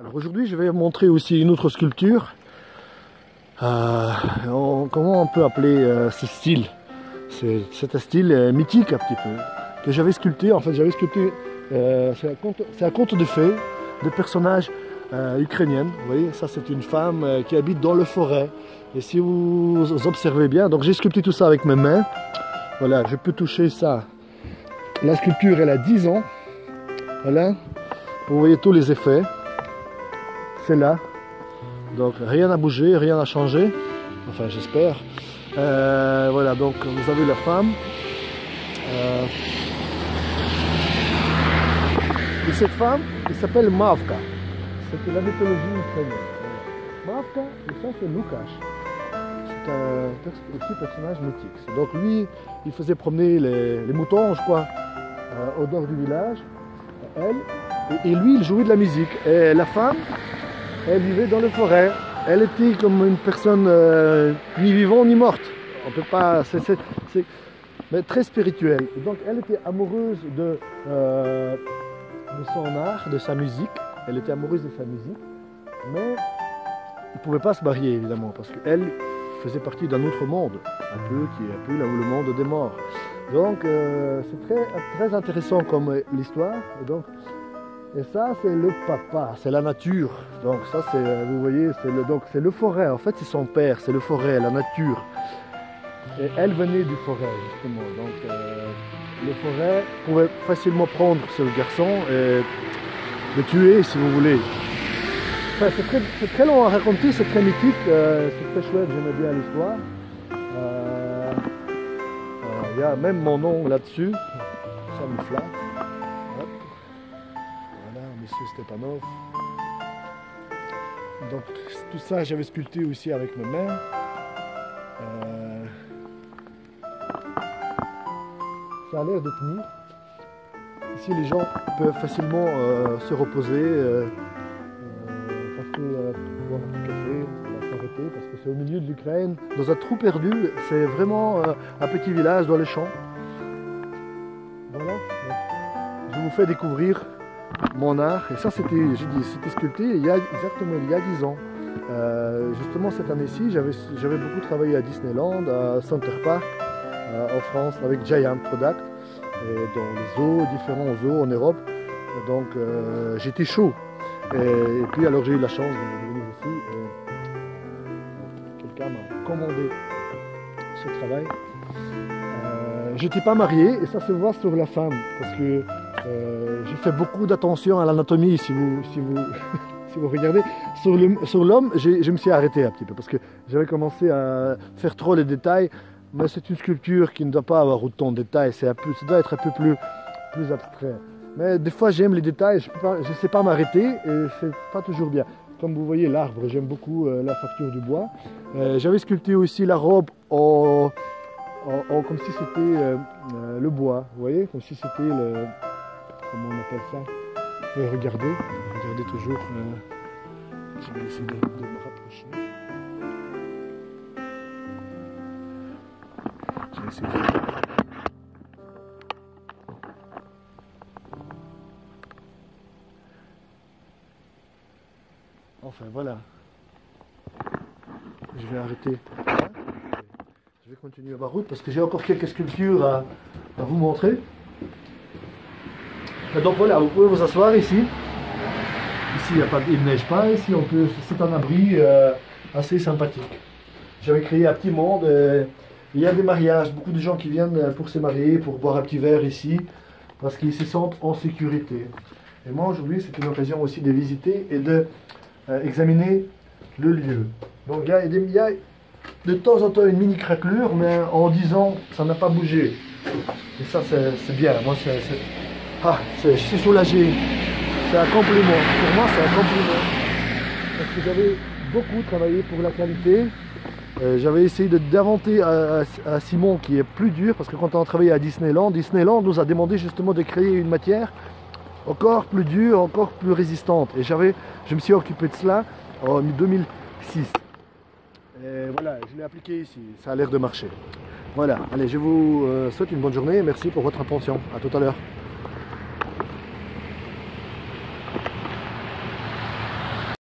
Alors aujourd'hui, je vais vous montrer aussi une autre sculpture. Comment on peut appeler ce style? C'est un style mythique un petit peu, que j'avais sculpté. En fait, j'avais sculpté, c'est un conte de fées, de personnages ukrainiennes. Vous voyez, ça c'est une femme qui habite dans le forêt. Et si vous observez bien, donc j'ai sculpté tout ça avec mes mains. Voilà, je peux toucher ça. La sculpture, elle a 10 ans. Voilà, vous voyez tous les effets. C'est là. Donc rien n'a bougé, rien n'a changé. Enfin, j'espère. Voilà, donc vous avez la femme. Et cette femme, elle s'appelle Mavka. C'est la mythologie ukrainienne. Mavka, et ça c'est Lukash. C'est un petit personnage mythique. Donc lui, il faisait promener les moutons, je crois, au nord du village. Et lui, il jouait de la musique. Et la femme, elle vivait dans la forêt. Elle était comme une personne ni vivante ni morte. On peut pas, mais très spirituelle. Et donc elle était amoureuse de son art, de sa musique. Elle était amoureuse de sa musique, mais ils ne pouvaient pas se marier évidemment parce qu'elle faisait partie d'un autre monde, qui est un peu là où le monde des morts. Donc c'est très intéressant comme l'histoire. Et ça c'est le papa, c'est la nature. Donc ça c'est, vous voyez, c'est le forêt. En fait c'est son père, c'est le forêt, la nature. Et elle venait du forêt justement. Donc le forêt pouvait facilement prendre ce garçon et le tuer si vous voulez. Enfin, c'est très long à raconter, c'est très mythique, c'est très chouette, j'aime bien l'histoire. Il y a même mon nom là-dessus, ça me flatte. Hop. Voilà, monsieur Stepanov. Donc tout ça j'avais sculpté aussi avec mes mains. Ça a l'air de tenir. Ici les gens peuvent facilement se reposer, boire un petit café, s'arrêter parce que c'est au milieu de l'Ukraine, dans un trou perdu. C'est vraiment un petit village dans les champs. Voilà. Donc, je vous fais découvrir mon art. Et ça c'était sculpté exactement il y a 10 ans. Justement cette année-ci, j'avais beaucoup travaillé à Disneyland, à Center Park, en France avec Giant Product, et dans les zoos, différents zoos en Europe. Donc j'étais chaud. Et puis alors j'ai eu la chance de venir ici. Quelqu'un m'a commandé ce travail. Je n'étais pas marié et ça se voit sur la femme parce que j'ai fait beaucoup d'attention à l'anatomie si vous si vous regardez. Sur l'homme, je me suis arrêté un petit peu parce que j'avais commencé à faire trop les détails. Mais c'est une sculpture qui ne doit pas avoir autant de détails, ça doit être un peu plus abstrait. Mais des fois j'aime les détails, je ne sais pas m'arrêter et c'est pas toujours bien. Comme vous voyez l'arbre, j'aime beaucoup la facture du bois. J'avais sculpté aussi la robe comme si c'était le bois, vous voyez, comme si c'était le... Comment on appelle ça? Regardez toujours. Je vais essayer de me rapprocher. Enfin voilà, je vais arrêter. Je vais continuer ma route parce que j'ai encore quelques sculptures à vous montrer. Et donc voilà, vous pouvez vous asseoir ici. Ici il ne neige pas, ici c'est un abri assez sympathique. J'avais créé un petit monde. Il y a des mariages, beaucoup de gens qui viennent pour se marier, pour boire un petit verre ici, parce qu'ils se sentent en sécurité. Et moi aujourd'hui, c'est une occasion aussi de visiter et d'examiner le lieu. Donc il y a de temps en temps une mini craquelure, mais en 10 ans, ça n'a pas bougé. Et ça, c'est bien. Moi, je suis soulagé. C'est un compliment. Pour moi, c'est un compliment. Parce que j'avais beaucoup travaillé pour la qualité. J'avais essayé d'inventer à Simon qui est plus dur parce que quand on a travaillé à Disneyland nous a demandé justement de créer une matière encore plus dure, encore plus résistante. Et je me suis occupé de cela en 2006. Et voilà, je l'ai appliqué ici, ça a l'air de marcher. Voilà, allez, je vous souhaite une bonne journée et merci pour votre attention. À tout à l'heure.